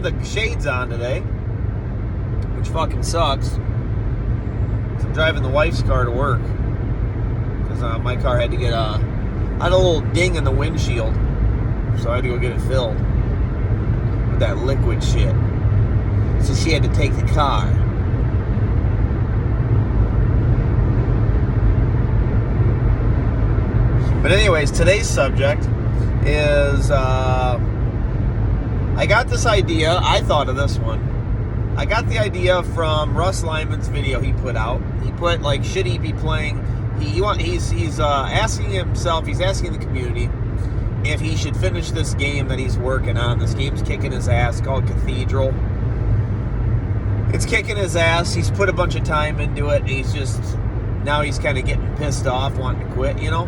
have the shades on today, which fucking sucks. I'm driving the wife's car to work because my car had to get I had a little ding in the windshield, so I had to go get it filled with that liquid shit. So she had to take the car. But anyways, today's subject is, I got this idea. I thought of this one. I got the idea from Russ Lyman's video he put out. He put, like, should he be playing? He's asking himself, he's asking the community if he should finish this game that he's working on. This game's kicking his ass, called Cathedral. It's kicking his ass. He's put a bunch of time into it. He's now he's kind of getting pissed off, wanting to quit, you know?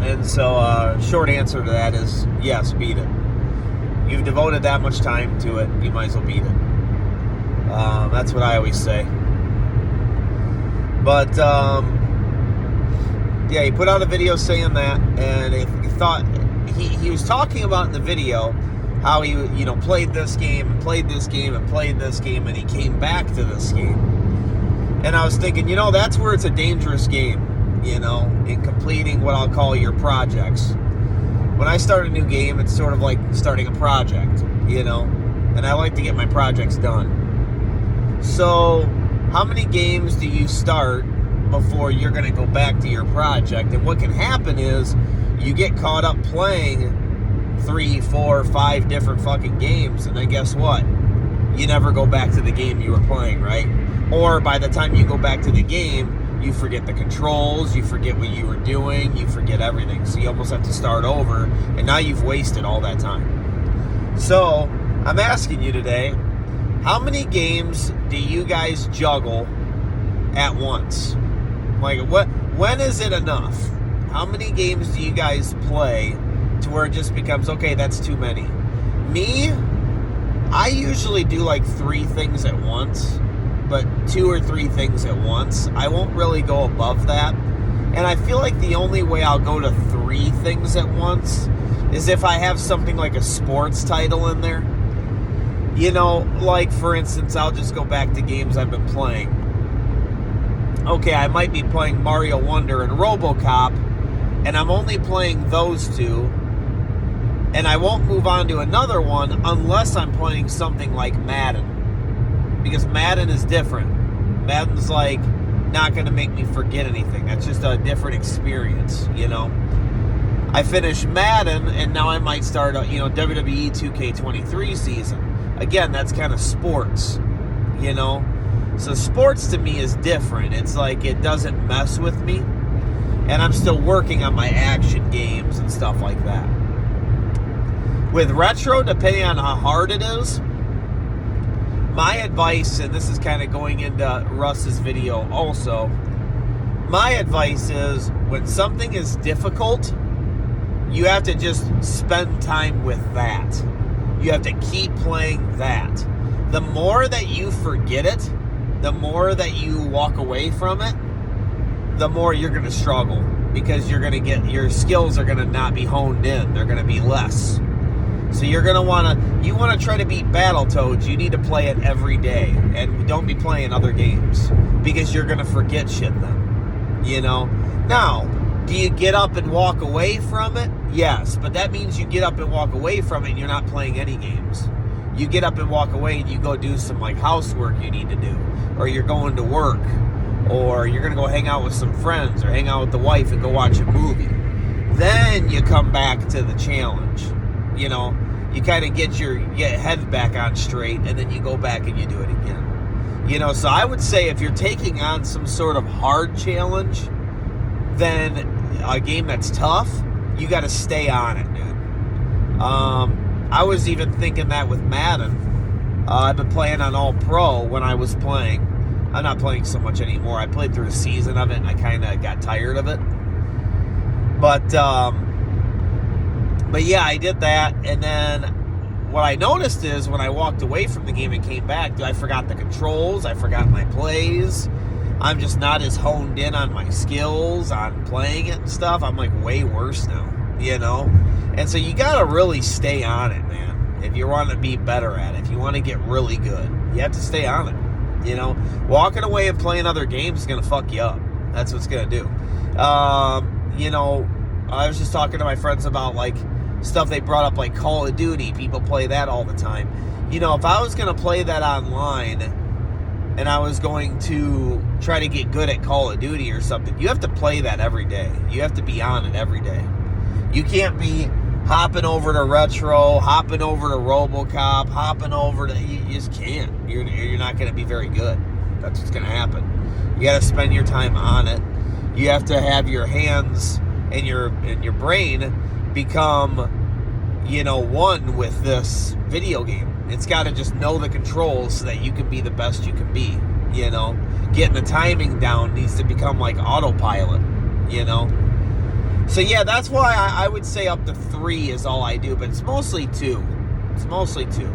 And so, short answer to that is, yes, beat it. You've devoted that much time to it, you might as well beat it. That's what I always say. But, yeah, he put out a video saying that, and he thought, he was talking about in the video how he, played this game, and played this game, and played this game, and he came back to this game. And I was thinking, that's where it's a dangerous game. In completing what I'll call your projects. When I start a new game, it's sort of like starting a project, and I like to get my projects done. So, how many games do you start before you're going to go back to your project? And what can happen is you get caught up playing 3, 4, 5 different fucking games, and then guess what? You never go back to the game you were playing, right? Or by the time you go back to the game, you forget the controls, you forget what you were doing, you forget everything. So you almost have to start over, and now you've wasted all that time. So, I'm asking you today, how many games do you guys juggle at once? Like, when is it enough? How many games do you guys play to where it just becomes, okay, that's too many? Me, I usually do like 3 things at once. But 2 or 3 things at once. I won't really go above that. And I feel like the only way I'll go to 3 things at once is if I have something like a sports title in there. Like, for instance, I'll just go back to games I've been playing. Okay, I might be playing Mario Wonder and RoboCop, and I'm only playing those 2. And I won't move on to another one unless I'm playing something like Madden. Because Madden is different. Madden's like not going to make me forget anything. That's just a different experience, I finished Madden, and now I might start a, WWE 2K23 season. Again, that's kind of sports, So sports to me is different. It's like it doesn't mess with me. And I'm still working on my action games and stuff like that. With retro, depending on how hard it is, my advice, and this is kind of going into Russ's video also, my advice is when something is difficult, you have to just spend time with that. You have to keep playing that. The more that you forget it, the more that you walk away from it, the more you're going to struggle, because your skills are going to not be honed in. They're going to be less. So you're going to you want to try to beat Battletoads, you need to play it every day. And don't be playing other games, because you're going to forget shit then. Now, do you get up and walk away from it? Yes, but that means you get up and walk away from it and you're not playing any games. You get up and walk away and you go do some like housework you need to do. Or you're going to work. Or you're going to go hang out with some friends, or hang out with the wife and go watch a movie. Then you come back to the challenge. You kind of get your head back on straight, and then you go back and you do it again. So I would say if you're taking on some sort of hard challenge, then a game that's tough, you got to stay on it, dude. I was even thinking that with Madden. I've been playing on All Pro when I was playing. I'm not playing so much anymore. I played through a season of it, and I kind of got tired of it. But yeah, I did that, and then what I noticed is when I walked away from the game and came back, I forgot the controls, I forgot my plays, I'm just not as honed in on my skills, on playing it and stuff. I'm like way worse now, And so you gotta really stay on it, man. if you want to be better at it, if you want to get really good, you have to stay on it. You know, walking away and playing other games is going to fuck you up. That's what's going to do. You know, I was just talking to my friends about, like, stuff they brought up, like Call of Duty. People play that all the time. You know, if I was going to play that online and I was going to try to get good at Call of Duty or something, you have to play that every day. You have to be on it every day. You can't be hopping over to Retro, hopping over to RoboCop, hopping over to... You just can't. You're not going to be very good. That's what's going to happen. You got to spend your time on it. You have to have your hands and your brain become, you know, one with this video game. It's got to just know the controls so that you can be the best you can be, you know. Getting the timing down needs to become like autopilot, you know. So, yeah, that's why I would say up to 3 is all I do, but it's mostly 2. It's mostly 2.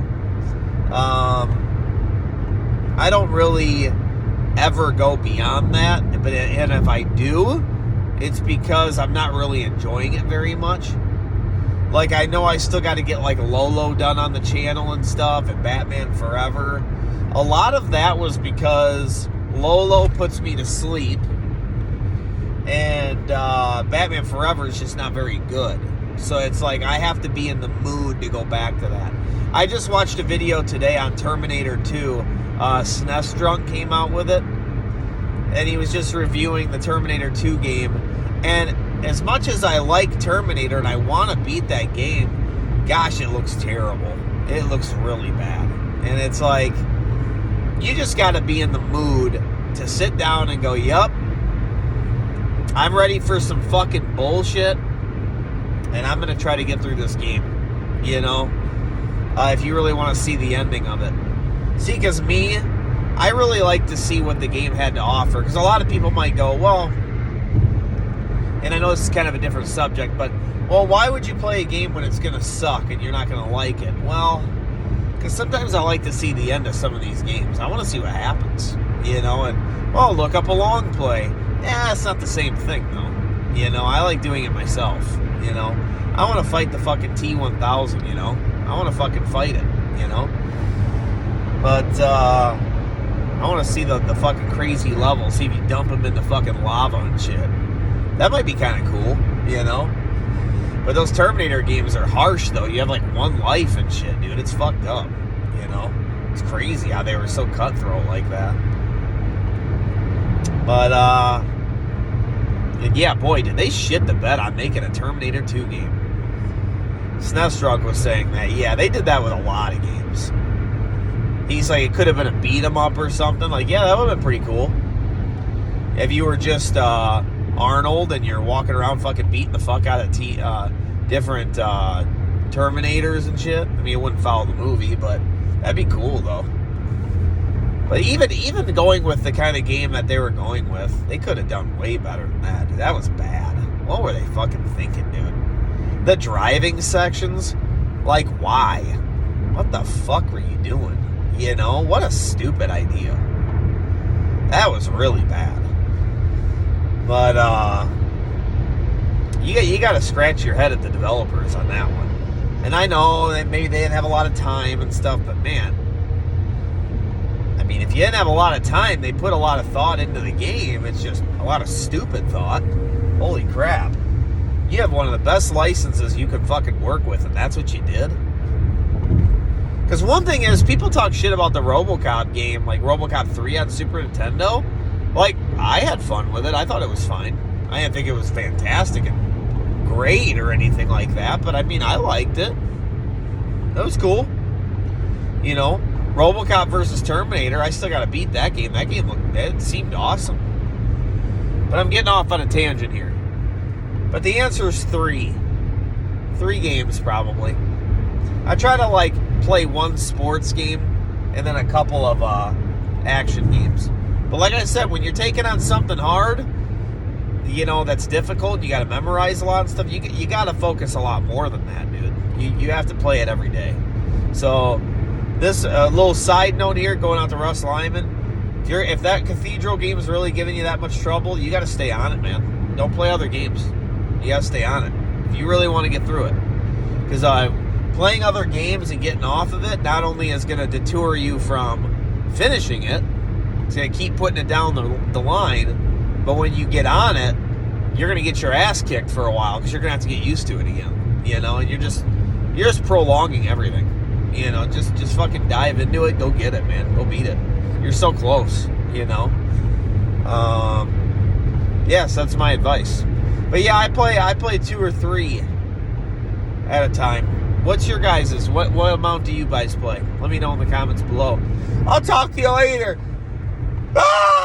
I don't really ever go beyond that, and if I do, it's because I'm not really enjoying it very much. Like, I know I still got to get, like, Lolo done on the channel and stuff, and Batman Forever. A lot of that was because Lolo puts me to sleep, and Batman Forever is just not very good. So it's like I have to be in the mood to go back to that. I just watched a video today on Terminator 2. SNES Drunk came out with it, and he was just reviewing the Terminator 2 game. And as much as I like Terminator and I want to beat that game, gosh, it looks terrible. It looks really bad. And it's like, you just got to be in the mood to sit down and go, yup, I'm ready for some fucking bullshit, and I'm going to try to get through this game, you know, if you really want to see the ending of it. See, because me, I really like to see what the game had to offer, because a lot of people might go, well, and I know this is kind of a different subject, but, well, why would you play a game when it's going to suck and you're not going to like it? Well, because sometimes I like to see the end of some of these games. I want to see what happens, you know, and, well, look up a long play. It's not the same thing, though. You know, I like doing it myself, you know. I want to fight the fucking T-1000, you know. I want to fucking fight it, you know. But, I want to see the fucking crazy level, see if you dump them in the fucking lava and shit. That might be kind of cool, you know? But those Terminator games are harsh, though. You have, like, 1 life and shit, dude. It's fucked up, you know? It's crazy how they were so cutthroat like that. But, and yeah, boy, did they shit the bed on making a Terminator 2 game. SNES Drunk was saying that, yeah, they did that with a lot of games. He's like, it could have been a beat-em-up or something. Like, yeah, that would have been pretty cool. If you were just, Arnold and you're walking around fucking beating the fuck out of different Terminators and shit. I mean, it wouldn't follow the movie, but that'd be cool, though. But even going with the kind of game that they were going with, they could have done way better than that. Dude, that was bad. What were they fucking thinking, dude? The driving sections? Like, why? What the fuck were you doing? You know, what a stupid idea. That was really bad. But, you got to scratch your head at the developers on that one. And I know that maybe they didn't have a lot of time and stuff, but man, I mean, if you didn't have a lot of time, they put a lot of thought into the game. It's just a lot of stupid thought. Holy crap. You have one of the best licenses you can fucking work with, and that's what you did? Because one thing is, people talk shit about the RoboCop game, like RoboCop 3 on Super Nintendo. Like, I had fun with it. I thought it was fine. I didn't think it was fantastic and great or anything like that, but I mean, I liked it. That was cool. You know, RoboCop versus Terminator, I still got to beat that game. That game it seemed awesome. But I'm getting off on a tangent here. But the answer is 3. 3 games, probably. I try to, like, play one sports game and then a couple of action games. But like I said, when you're taking on something hard, you know, that's difficult, you got to memorize a lot of stuff, you got to focus a lot more than that, dude. You have to play it every day. So, this little side note here, going out to Russ Lyman, if that Cathedral game is really giving you that much trouble, you got to stay on it, man. Don't play other games. You got to stay on it if you really want to get through it. Because playing other games and getting off of it not only is going to deter you from finishing it, it's going to keep putting it down the line, but when you get on it, you're going to get your ass kicked for a while because you're going to have to get used to it again, you know, and you're just prolonging everything, you know. Just fucking dive into it, go get it, man, go beat it. You're so close, you know. Yes, that's my advice. But yeah, I play 2 or 3 at a time. What's your guys's? What amount do you guys play? Let me know in the comments below. I'll talk to you later. Ah!